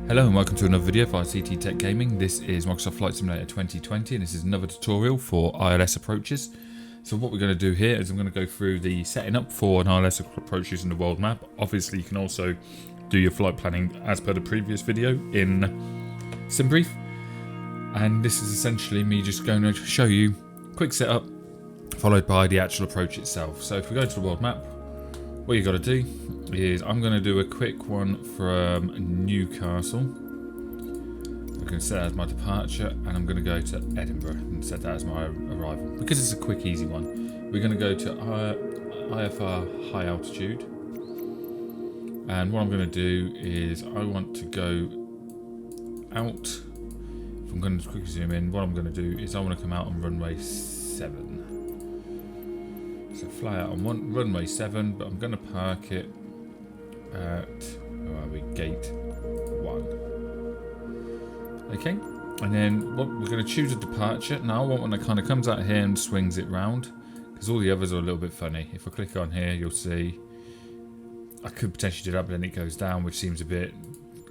Hello and welcome to another video for ICT Tech Gaming. This is Microsoft Flight Simulator 2020 and this is another tutorial for ILS Approaches. So what we're going to do here is I'm going to go through the setting up for an ILS approach using the world map. Obviously you can also do your flight planning as per the previous video in SimBrief. And this is essentially me just going to show you quick setup followed by the actual approach itself. So if we go to the world map, what you got to do is I'm going to do a quick one from Newcastle. I'm going to set that as my departure and I'm going to go to Edinburgh and set that as my arrival because it's a quick easy one. We're going to go to IFR high altitude, and what I'm going to do is I want to go out. If I'm going to quickly zoom in, what I'm going to do is I want to come out on runway 7. So fly out on runway 7, but I'm going to park it at, where are we, gate 1. Okay, and then what we're going to choose a departure. Now I want one that kind of comes out here and swings it round, because all the others are a little bit funny. If I click on here, you'll see I could potentially do that, but then it goes down, which seems a bit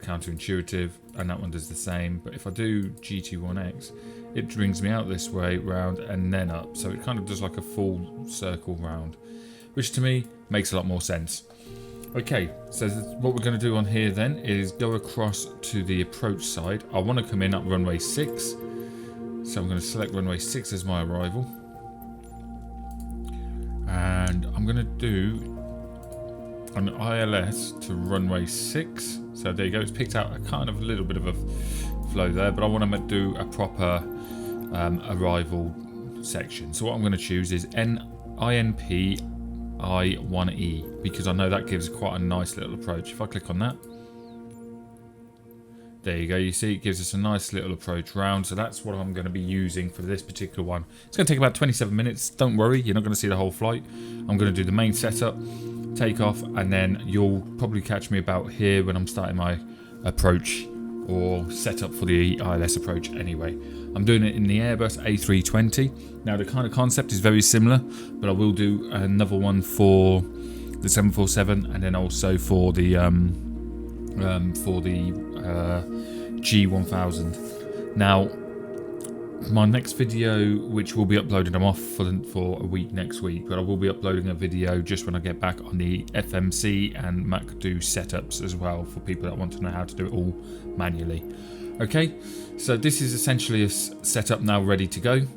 counterintuitive, and that one does the same. But if I do GT1X, it brings me out this way, round, and then up. So it kind of does like a full circle round, which to me makes a lot more sense. Okay, so what we're going to do on here then is go across to the approach side. I want to come in at runway 6. So I'm going to select runway 6 as my arrival. And I'm going to do an ILS to runway 6. So there you go, it's picked out a kind of a little bit of a flow there, but I want to do a proper arrival section. So what I'm going to choose is INP I1E, because I know that gives quite a nice little approach. If I click on that, there you go, you see it gives us a nice little approach round. So that's what I'm going to be using for this particular one. It's going to take about 27 minutes. Don't worry, you're not going to see the whole flight. I'm going to do the main setup, take off, and then you'll probably catch me about here when I'm starting my approach or setup for the ILS approach anyway. I'm doing it in the Airbus A320. Now the kind of concept is very similar, but I will do another one for the 747 and then also for the G1000. Now my next video, which will be uploaded, I'm off for a week next week, but I will be uploading a video just when I get back on the FMC and MCDU setups as well, for people that want to know how to do it all manually. Okay, so this is essentially a setup now ready to go.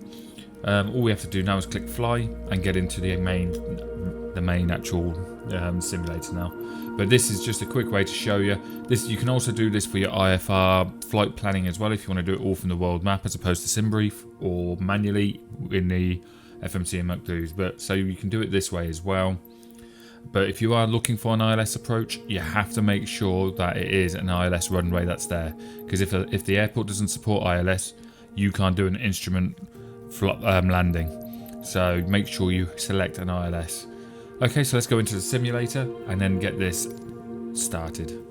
All we have to do now is click fly and get into the main actual simulator now. But this is just a quick way to show you this. You can also do this for your IFR flight planning as well, if you want to do it all from the world map as opposed to SimBrief or manually in the FMC and MCDUs. But so you can do it this way as well. But if you are looking for an ILS approach, you have to make sure that it is an ILS runway that's there, because if the airport doesn't support ILS, you can't do an instrument landing. So make sure you select an ILS. Okay, so let's go into the simulator and then get this started.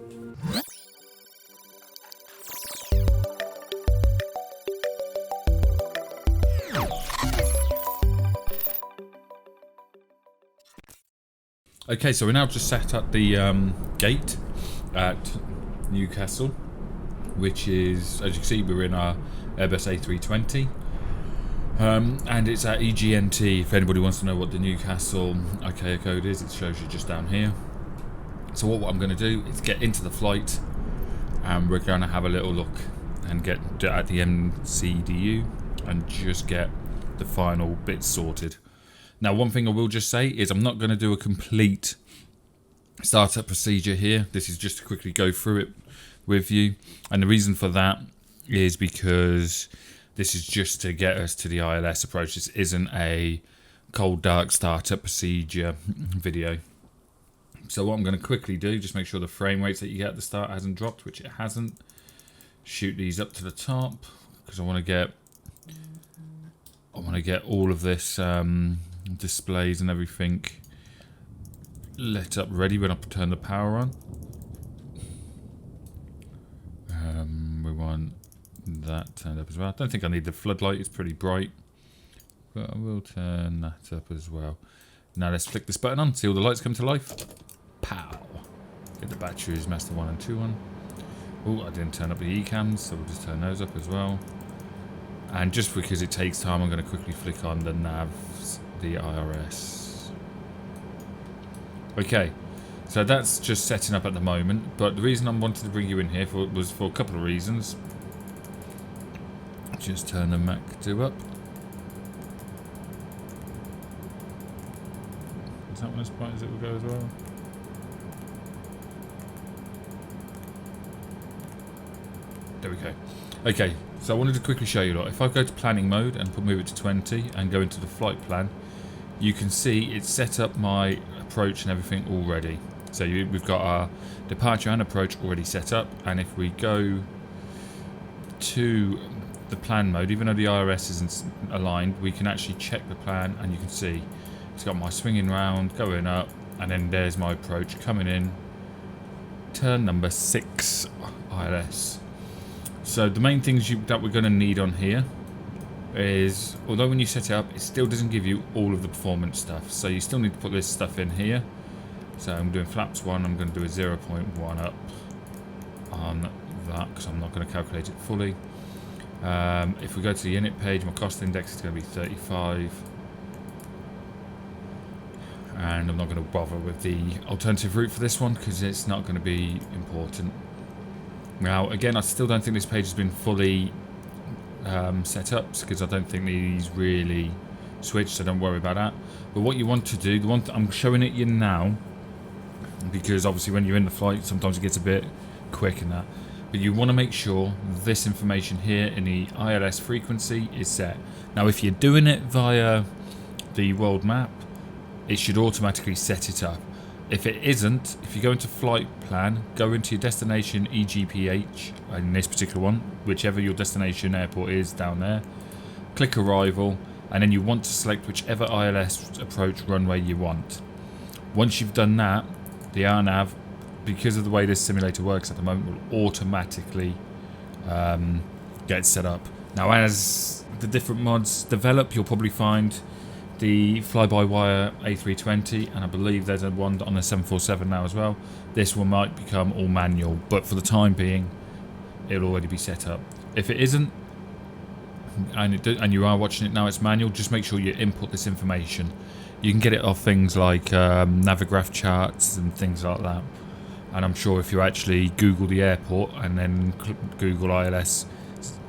Okay, so we're now just set at the gate at Newcastle, which is, as you can see, we're in our Airbus A320. And it's at EGNT. If anybody wants to know what the Newcastle ICAO code is, it shows you just down here. So what I'm going to do is get into the flight, and we're going to have a little look and get at the MCDU and just get the final bits sorted. Now, one thing I will just say is I'm not going to do a complete startup procedure here. This is just to quickly go through it with you, and the reason for that is because this is just to get us to the ILS approach. This isn't a cold dark startup procedure video. So what I'm going to quickly do, just make sure the frame rates that you get at the start hasn't dropped, which it hasn't. Shoot these up to the top because I want to get all of this displays and everything lit up ready when I turn the power on. We want that turned up as well. I don't think I need the floodlight, it's pretty bright, but I will turn that up as well. Now let's flick this button on, see all the lights come to life. Pow! Get the batteries, master 1 and 2 on. Oh, I didn't turn up the ECAMs, so we'll just turn those up as well. And just because it takes time, I'm going to quickly flick on the navs, the IRS. Okay, so that's just setting up at the moment. But the reason I wanted to bring you in here was for a couple of reasons. Just turn the MAC2 up. Is that one as bright as it will go as well? There we go. Okay, so I wanted to quickly show you lot. If I go to planning mode and move it to 20 and go into the flight plan, you can see it's set up my approach and everything already. So we've got our departure and approach already set up, and if we go to the plan mode, even though the IRS isn't aligned, we can actually check the plan, and you can see it's got my swinging round, going up, and then there's my approach coming in, turn number 6 ILS. So the main things that we're going to need on here is, although when you set it up, it still doesn't give you all of the performance stuff. So you still need to put this stuff in here. So I'm doing flaps 1, I'm going to do a 0.1 up on that because I'm not going to calculate it fully. If we go to the unit page, my cost index is going to be 35. And I'm not going to bother with the alternative route for this one because it's not going to be important. Now, again, I still don't think this page has been fully set up because I don't think these really switched, so don't worry about that. But what you want to do, the one I'm showing it you now, because obviously when you're in the flight, sometimes it gets a bit quick and that. But you want to make sure this information here in the ILS frequency is set. Now, if you're doing it via the world map, it should automatically set it up. If it isn't, if you go into flight plan, go into your destination EGPH, in this particular one, whichever your destination airport is down there, click arrival, and then you want to select whichever ILS approach runway you want. Once you've done that, the RNAV, because of the way this simulator works at the moment, will automatically get set up. Now, as the different mods develop, you'll probably find the fly-by-wire A320, and I believe there's a one on the 747 now as well. This one might become all manual, but for the time being, it'll already be set up. If it isn't, and you are watching it now, it's manual, just make sure you input this information. You can get it off things like Navigraph charts and things like that. And I'm sure if you actually Google the airport and then Google ILS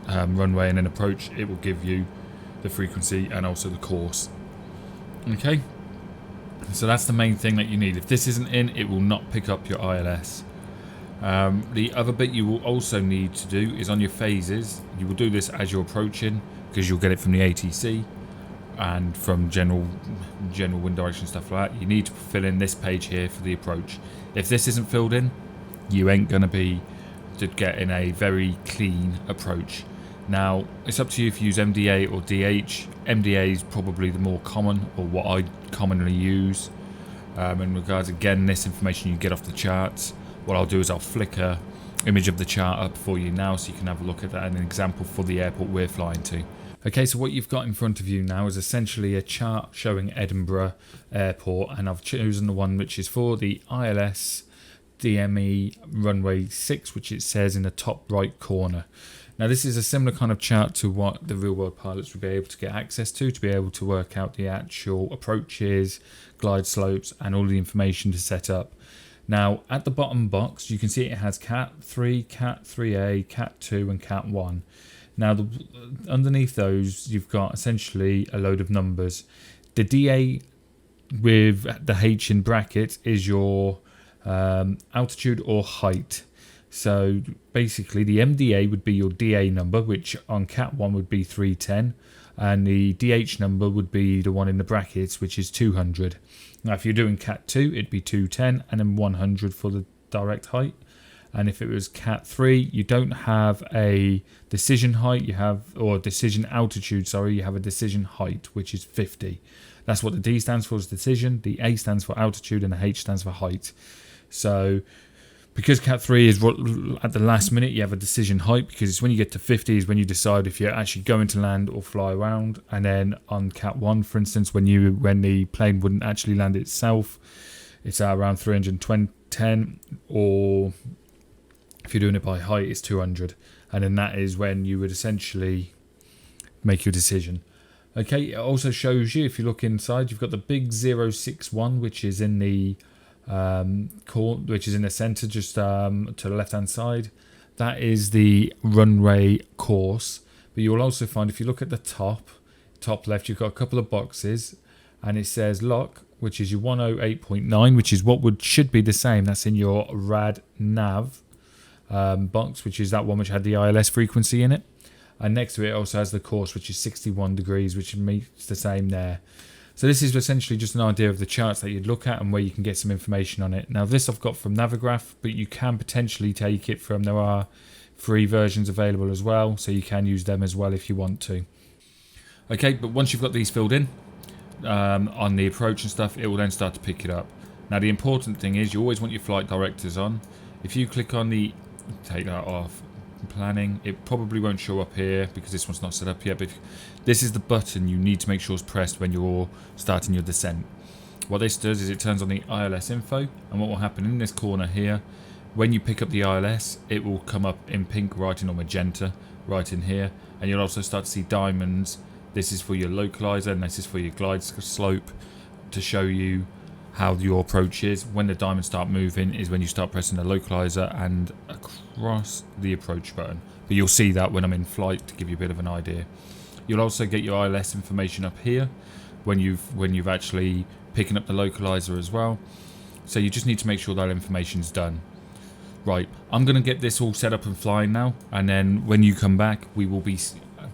runway and then approach, it will give you the frequency and also the course. Okay, so that's the main thing that you need. If this isn't in, it will not pick up your ILS. The other bit you will also need to do is on your phases. You will do this as you're approaching because you'll get it from the ATC and from general wind direction, stuff like that. You need to fill in this page here for the approach. If this isn't filled in, you ain't going to be getting a very clean approach. Now, it's up to you if you use MDA or DH. MDA is probably the more common, or what I commonly use. In regards, again, this information you get off the charts. What I'll do is I'll flick a image of the chart up for you now so you can have a look at that, and an example for the airport we're flying to. Okay, so what you've got in front of you now is essentially a chart showing Edinburgh Airport, and I've chosen the one which is for the ILS DME runway 6, which it says in the top right corner. Now, this is a similar kind of chart to what the real-world pilots would be able to get access to be able to work out the actual approaches, glide slopes, and all the information to set up. Now, at the bottom box, you can see it has Cat 3, Cat 3A, Cat 2, and Cat 1. Now, underneath those, you've got essentially a load of numbers. The DA with the H in brackets is your altitude or height. So basically the MDA would be your DA number, which on Cat 1 would be 310, and the DH number would be the one in the brackets, which is 200. Now if you're doing Cat 2, it'd be 210 and then 100 for the direct height. And if it was Cat 3, you don't have a decision height, you have, or decision altitude, sorry, you have a decision height, which is 50. That's what the D stands for, is decision, the A stands for altitude, and the H stands for height. So because Cat 3 is at the last minute, you have a decision height, because it's when you get to 50 is when you decide if you're actually going to land or fly around. And then on Cat 1, for instance, when the plane wouldn't actually land itself, it's at around 310 or If you're doing it by height, it's 200, and then that is when you would essentially make your decision. Okay, it also shows you, if you look inside, you've got the big 061, which is in the which is in the center, just to the left hand side. That is the runway course. But you will also find, if you look at the top left, you've got a couple of boxes, and it says lock, which is your 108.9, which is what should be the same. That's in your rad nav box, which is that one which had the ILS frequency in it. And next to it also has the course, which is 61 degrees, which makes the same there. So this is essentially just an idea of the charts that you'd look at and where you can get some information on it. Now this I've got from Navigraph, but you can potentially take it from, there are free versions available as well, so you can use them as well if you want to. Okay, but once you've got these filled in on the approach and stuff, it will then start to pick it up. Now the important thing is you always want your flight directors on. If you click on the, take that off, planning, it probably won't show up here because this one's not set up yet, but this is the button you need to make sure is pressed when you're starting your descent. What this does is it turns on the ILS info, and what will happen in this corner here, when you pick up the ILS, it will come up in pink writing or magenta right in here, and you'll also start to see diamonds. This is for your localizer and this is for your glide slope, to show you how your approach is. When the diamonds start moving is when you start pressing the localizer and across the approach button. But you'll see that when I'm in flight to give you a bit of an idea. You'll also get your ILS information up here when you've actually picking up the localizer as well. So you just need to make sure that information's done. Right, I'm going to get this all set up and flying now, and then when you come back we will be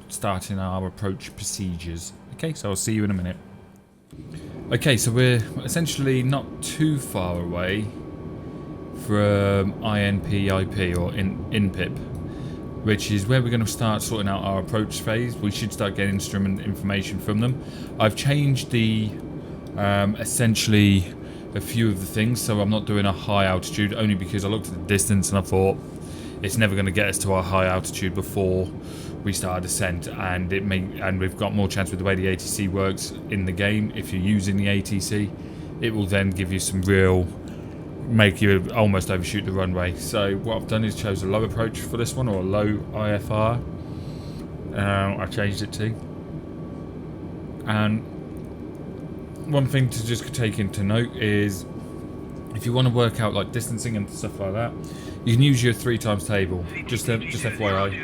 starting our approach procedures. Okay, so I'll see you in a minute. Okay, so we're essentially not too far away from INPIP or INPIP, which is where we're going to start sorting out our approach phase. We should start getting instrument information from them. I've changed the essentially a few of the things, so I'm not doing a high altitude, only because I looked at the distance and I thought it's never going to get us to our high altitude before we start a descent, and we've got more chance with the way the ATC works in the game. If you're using the ATC, it will then give you some real, make you almost overshoot the runway. So what I've done is chose a low approach for this one, or a low IFR. I changed it to. And one thing to just take into note is, if you want to work out like distancing and stuff like that, you can use your 3 times table. Just FYI.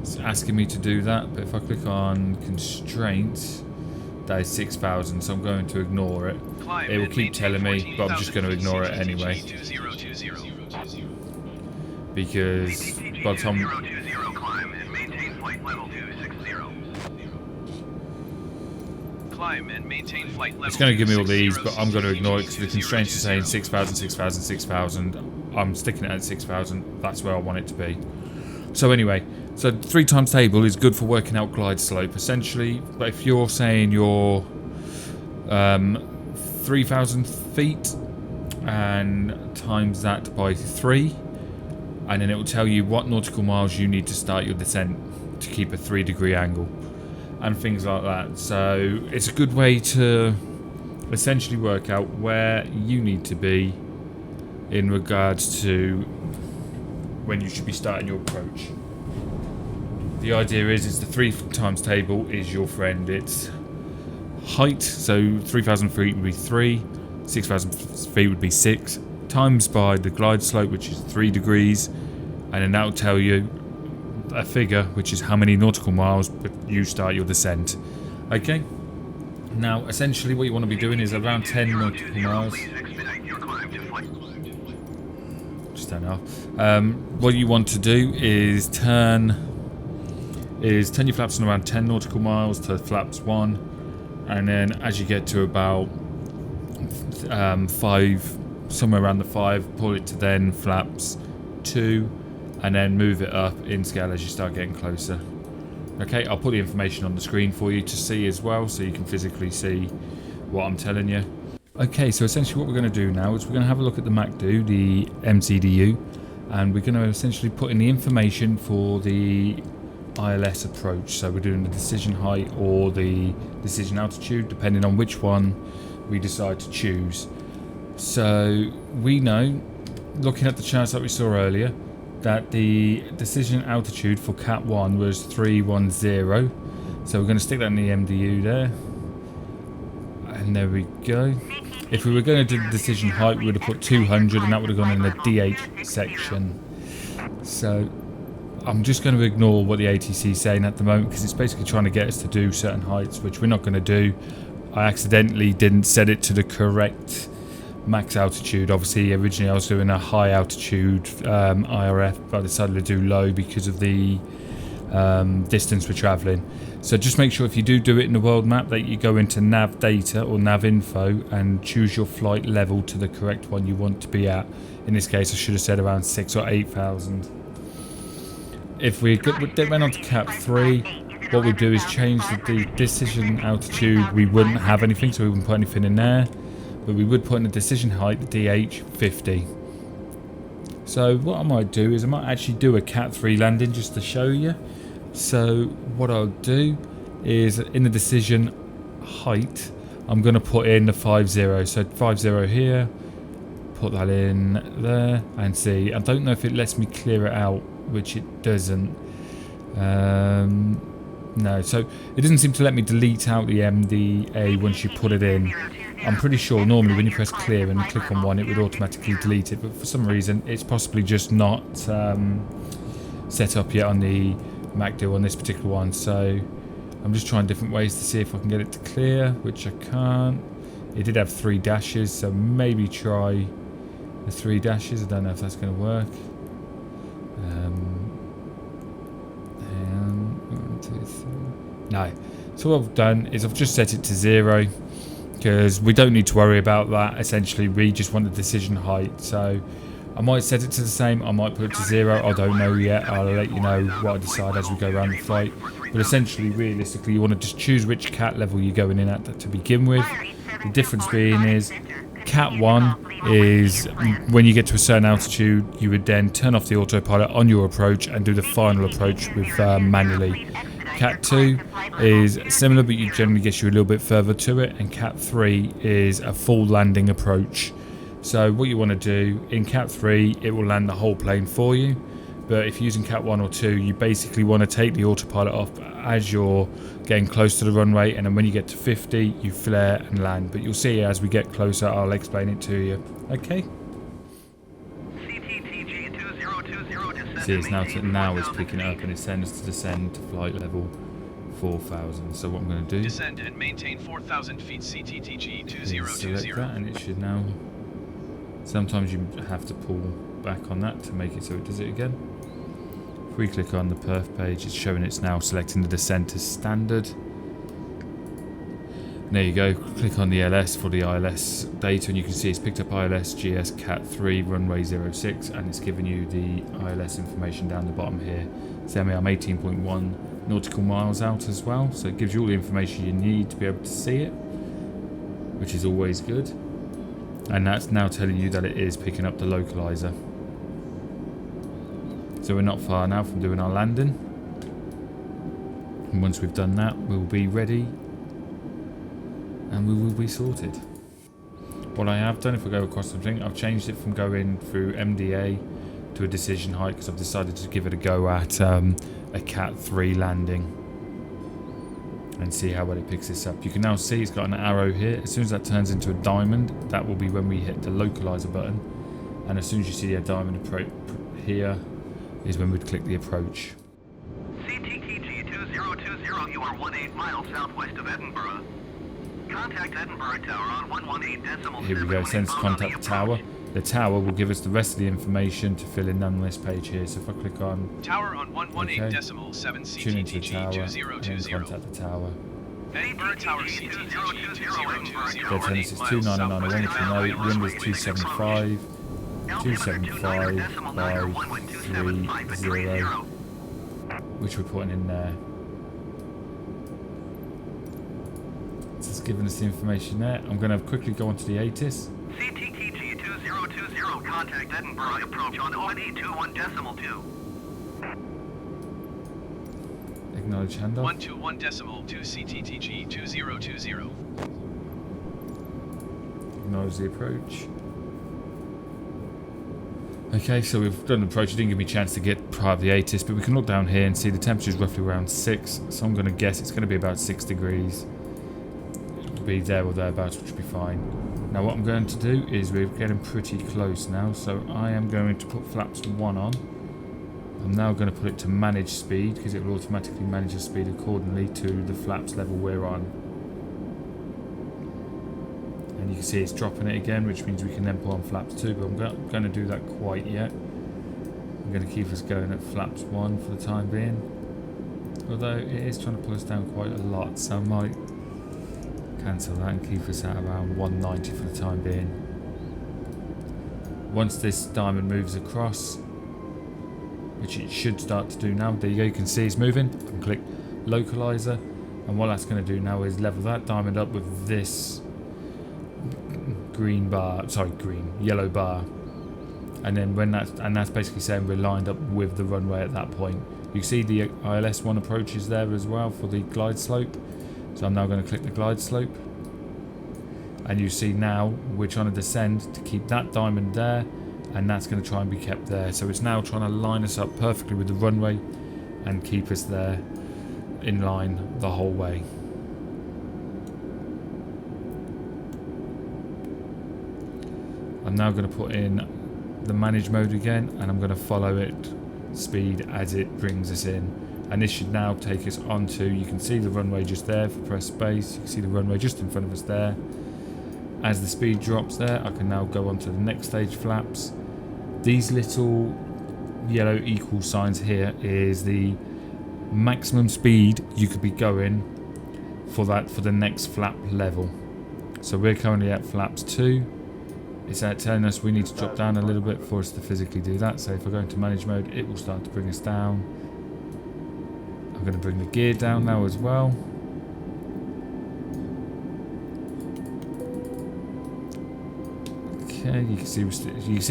It's asking me to do that, but if I click on constraints, that is 6,000, so I'm going to ignore it. It will keep telling me, but I'm just going to ignore it anyway. Because by the time it's going to give me all these, but I'm going to ignore it because the constraints are saying 6,000, 6,000, 6,000. I'm sticking it at 6,000. That's where I want it to be. So anyway, so 3 times table is good for working out glide slope essentially. But if you're saying you're 3,000 feet and times that by 3, and then it will tell you what nautical miles you need to start your descent to keep a 3-degree angle and things like that. So it's a good way to essentially work out where you need to be in regards to when you should be starting your approach. The idea is the 3 times table is your friend. It's height, so 3,000 feet would be 3, 6,000 feet would be 6, times by the glide slope, which is 3 degrees, and then that will tell you a figure, which is how many nautical miles you start your descent. Okay, now essentially what you want to be doing is around 10 nautical miles. Just turn it off. What you want to do is turn your flaps on around 10 nautical miles to flaps 1, and then as you get to about 5, somewhere around the 5, pull it to then flaps 2, and then move it up in scale as you start getting closer. Okay, I'll put the information on the screen for you to see as well, so you can physically see what I'm telling you. Okay, so essentially what we're going to do now is we're going to have a look at the MCDU, the MCDU, and we're going to essentially put in the information for the ILS approach. So we're doing the decision height or the decision altitude, depending on which one we decide to choose. So we know, looking at the charts that we saw earlier, that the decision altitude for Cat 1 was 310. So we're going to stick that in the MDU there. And there we go. If we were going to do the decision height, we would have put 200 and that would have gone in the DH section. So I'm just going to ignore what the ATC is saying at the moment, because it's basically trying to get us to do certain heights, which we're not going to do. I accidentally didn't set it to the correct max altitude. Obviously, originally I was doing a high altitude IRF, but I decided to do low because of the distance we're travelling. So just make sure if you do it in the world map that you go into nav data or nav info and choose your flight level to the correct one you want to be at. In this case I should have said around 6,000 or 8,000. If we went on to Cat 3, what we do is change the decision altitude. We wouldn't have anything, so we wouldn't put anything in there, but we would put in the decision height, the DH 50. So what I might do is I might actually do a Cat 3 landing just to show you. So what I'll do is in the decision height, I'm going to put in the 50. So 50 here, put that in there and see. I don't know if it lets me clear it out, which it doesn't. No, so it doesn't seem to let me delete out the MDA once you put it in. I'm pretty sure normally when you press clear and you click on one, it would automatically delete it, but for some reason it's possibly just not set up yet on the MCDU on this particular one. So I'm just trying different ways to see if I can get it to clear, which I can't. It did have 3 dashes, so maybe try the 3 dashes. I don't know if that's going to work. And 1, 2, 3. No. So what I've done is I've just set it to 0, because we don't need to worry about that. Essentially, we just want the decision height. So I might set it to the same, I might put it to 0, I don't know yet. I'll let you know what I decide as we go around the flight. But essentially, realistically, you want to just choose which cat level you're going in at to begin with. The difference being is Cat 1 is when you get to a certain altitude, you would then turn off the autopilot on your approach and do the final approach with manually. Cat 2 is similar, but you generally gets you a little bit further to it, and Cat 3 is a full landing approach. So what you want to do in Cat 3, it will land the whole plane for you, but if you're using Cat 1 or 2, you basically want to take the autopilot off as you're getting close to the runway, and then when you get to 50 you flare and land. But you'll see as we get closer, I'll explain it to you. Okay, see, it's now it's picking it up and it sends to descend to flight level 4,000. So what I'm going to do, descend and maintain 4,000 feet CTTG 2020. Select that, and it should now. Sometimes you have to pull back on that to make it so it does it again. If we click on the perf page, it's showing it's now selecting the descent as standard. And there you go. Click on the LS for the ILS data, and you can see it's picked up ILS GS Cat 3 runway 06, and it's giving you the ILS information down the bottom here. So I'm 18.1 nautical miles out as well, so it gives you all the information you need to be able to see it, which is always good. And that's now telling you that it is picking up the localizer. So we're not far now from doing our landing. And once we've done that, we'll be ready and we will be sorted. What I have done, if we go across something, I've changed it from going through MDA to a decision height, because I've decided to give it a go at a Cat 3 landing and see how well it picks this up. You can now see it's got an arrow here. As soon as that turns into a diamond, that will be when we hit the localizer button, and as soon as you see a diamond here is when we'd click the approach. CTTG 2020, you are 18 miles southwest of Edinburgh. Contact Edinburgh Tower on 118.7. Here we go, sends to contact the tower. The tower will give us the rest of the information to fill in on this page here. So if I click on Tower on 118.7 tune into the CTTG tower, 2020. and then contact the tower. Edinburgh Tower CTTG 2020. Their tennis is 29901. If you know, wind is 275. 275 by 30, which we're putting in there. So it's giving us the information there. I'm going to quickly go onto the ATIS. CTTG 2020, contact Edinburgh approach on 1821.2. Acknowledge handoff. 121.2 CTTG 2020. Acknowledge the approach. Okay, so we've done the approach. It didn't give me a chance to get part of the ATIS, but we can look down here and see the temperature is roughly around 6. So I'm going to guess it's going to be about 6 degrees. It'll be there or thereabouts, which will be fine. Now what I'm going to do is we're getting pretty close now, so I am going to put flaps 1 on. I'm now going to put it to manage speed, because it will automatically manage the speed accordingly to the flaps level we're on. And you can see it's dropping it again, which means we can then put on flaps 2, but I'm not going to do that quite yet. I'm going to keep us going at flaps 1 for the time being. Although it is trying to pull us down quite a lot, so I might cancel that and keep us at around 190 for the time being. Once this diamond moves across, which it should start to do now, there you go, you can see it's moving. I can click Localizer, and what that's going to do now is level that diamond up with this yellow bar, and then when that's basically saying we're lined up with the runway at that point. You see the ILS one approaches there as well for the glide slope. So I'm now going to click the glide slope, and you see now we're trying to descend to keep that diamond there, and that's going to try and be kept there. So it's now trying to line us up perfectly with the runway and keep us there in line the whole way. I'm now going to put in the manage mode again, and I'm going to follow it speed as it brings us in. And this should now take us onto, you can see the runway just there. If I press space, you can see the runway just in front of us there. As the speed drops there, I can now go on to the next stage flaps. These little yellow equal signs here is the maximum speed you could be going for the next flap level. So we're currently at flaps 2. It's telling us we need to drop down a little bit for us to physically do that. So if I go into manage mode, it will start to bring us down. I'm going to bring the gear down now as well. Okay, you can see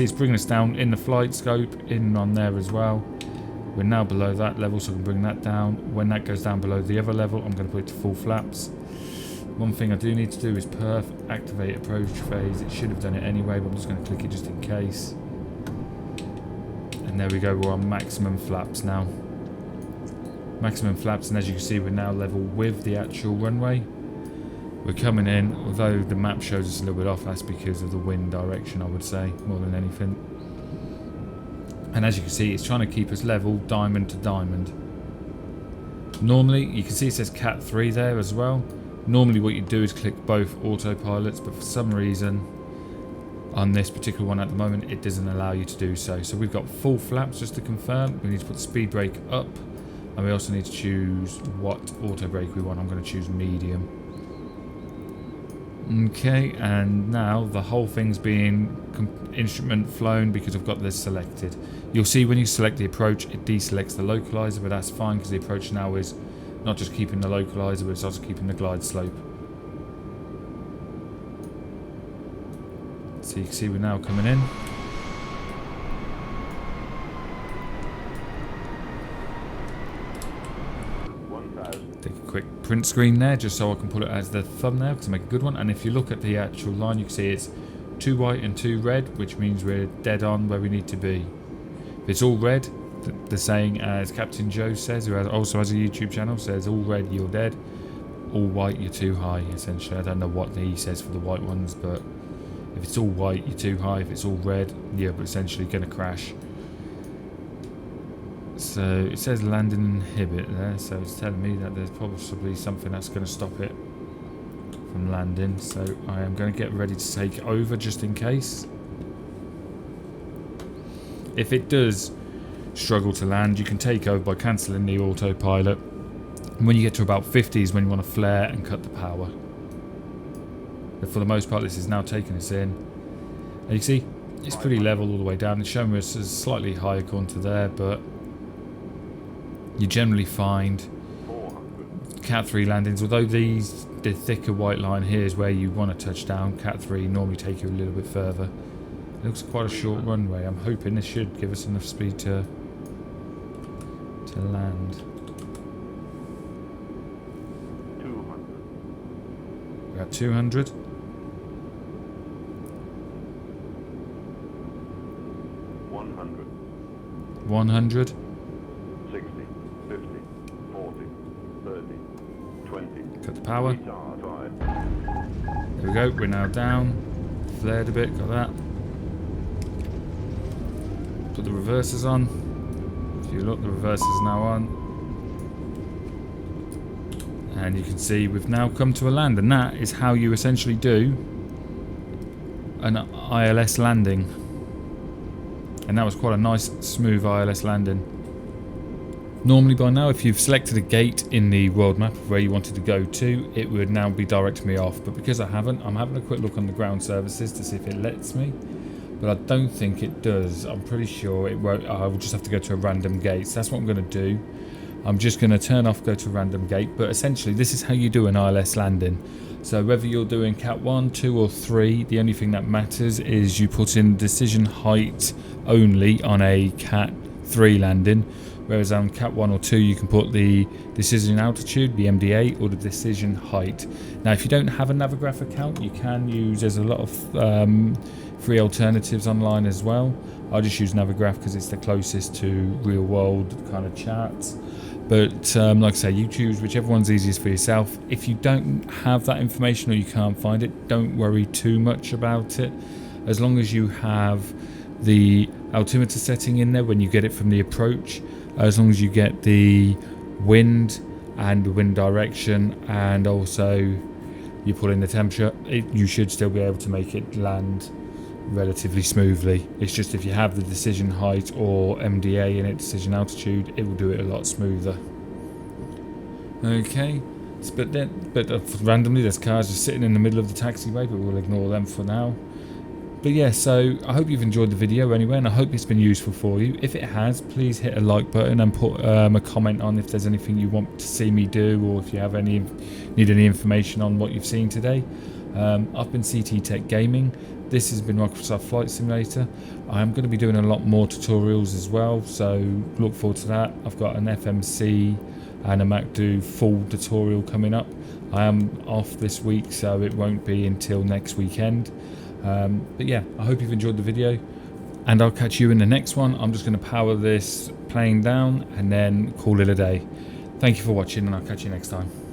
it's bringing us down in the flight scope, in on there as well. We're now below that level, so I can bring that down. When that goes down below the other level, I'm going to put it to full flaps. One thing I do need to do is activate approach phase. It should have done it anyway, but I'm just going to click it just in case. And there we go, we're on maximum flaps now. Maximum flaps, and as you can see we're now level with the actual runway. We're coming in, although the map shows us a little bit off, that's because of the wind direction, I would say, more than anything. And as you can see, it's trying to keep us level diamond to diamond. Normally, you can see it says Cat 3 there as well. Normally what you do is click both autopilots, but for some reason on this particular one at the moment it doesn't allow you to do so. So we've got full flaps, just to confirm. We need to put the speed brake up, and we also need to choose what auto brake we want. I'm going to choose medium. Okay, and now the whole thing's being instrument flown because I've got this selected. You'll see when you select the approach it deselects the localizer, but that's fine because the approach now is not just keeping the localizer, but it's also keeping the glide slope. So you can see we're now coming in. Take a quick print screen there just so I can put it as the thumbnail because I make a good one. And if you look at the actual line, you can see it's 2 white and 2 red, which means we're dead on where we need to be. If it's all red, the saying as Captain Joe says, who also has a YouTube channel, says all red you're dead, all white you're too high, essentially. I don't know what he says for the white ones, but if it's all white you're too high, if it's all red you're essentially going to crash. So it says land and inhibit there, so it's telling me that there's possibly something that's going to stop it from landing, so I am going to get ready to take over just in case. If it does struggle to land, you can take over by cancelling the autopilot, and when you get to about 50 is when you want to flare and cut the power. But for the most part this is now taking us in, and you can see it's pretty level all the way down. It's showing us a slightly higher gone to there, but you generally find Cat 3 landings, although the thicker white line here is where you want to touch down, Cat 3 normally take you a little bit further. It looks quite a short runway. I'm hoping this should give us enough speed to land. 200. We're at 200. 180. 100. 100. 60, 50, 40, 30, 20. Cut the power. Retard 5. There we go. We're now down. Flared a bit. Got that. Put the reversers on. If you look, the reverse is now on. And you can see we've now come to a land, and that is how you essentially do an ILS landing. And that was quite a nice, smooth ILS landing. Normally by now, if you've selected a gate in the world map of where you wanted to go to, it would now be directing me off. But because I haven't, I'm having a quick look on the ground services to see if it lets me. But I don't think it does. I'm pretty sure it won't. I will just have to go to a random gate. So that's what I'm going to do. I'm just going to turn off, go to a random gate. But essentially, this is how you do an ILS landing. So whether you're doing Cat 1, 2 or 3, the only thing that matters is you put in decision height only on a Cat 3 landing. Whereas on Cat 1 or 2, you can put the decision altitude, the MDA, or the decision height. Now, if you don't have a Navigraph account, you can use, there's a lot of free alternatives online as well. I'll just use Navigraph because it's the closest to real world kind of charts. But like I say, you choose whichever one's easiest for yourself. If you don't have that information or you can't find it, don't worry too much about it. As long as you have the altimeter setting in there when you get it from the approach, as long as you get the wind and the wind direction, and also you put in the temperature, you should still be able to make it land relatively smoothly. It's just if you have the decision height or MDA in it, decision altitude, it will do it a lot smoother. Okay, but randomly there's cars just sitting in the middle of the taxiway, but we'll ignore them for now. But yeah, so I hope you've enjoyed the video anyway, and I hope it's been useful for you. If it has, please hit a like button and put a comment on if there's anything you want to see me do, or if you have need any information on what you've seen today. I've been CT Tech Gaming. This has been Microsoft Flight Simulator. I'm going to be doing a lot more tutorials as well, so look forward to that. I've got an FMC and a MacDo full tutorial coming up. I am off this week, so it won't be until next weekend. But yeah, I hope you've enjoyed the video, and I'll catch you in the next one. I'm just going to power this plane down and then call it a day. Thank you for watching, and I'll catch you next time.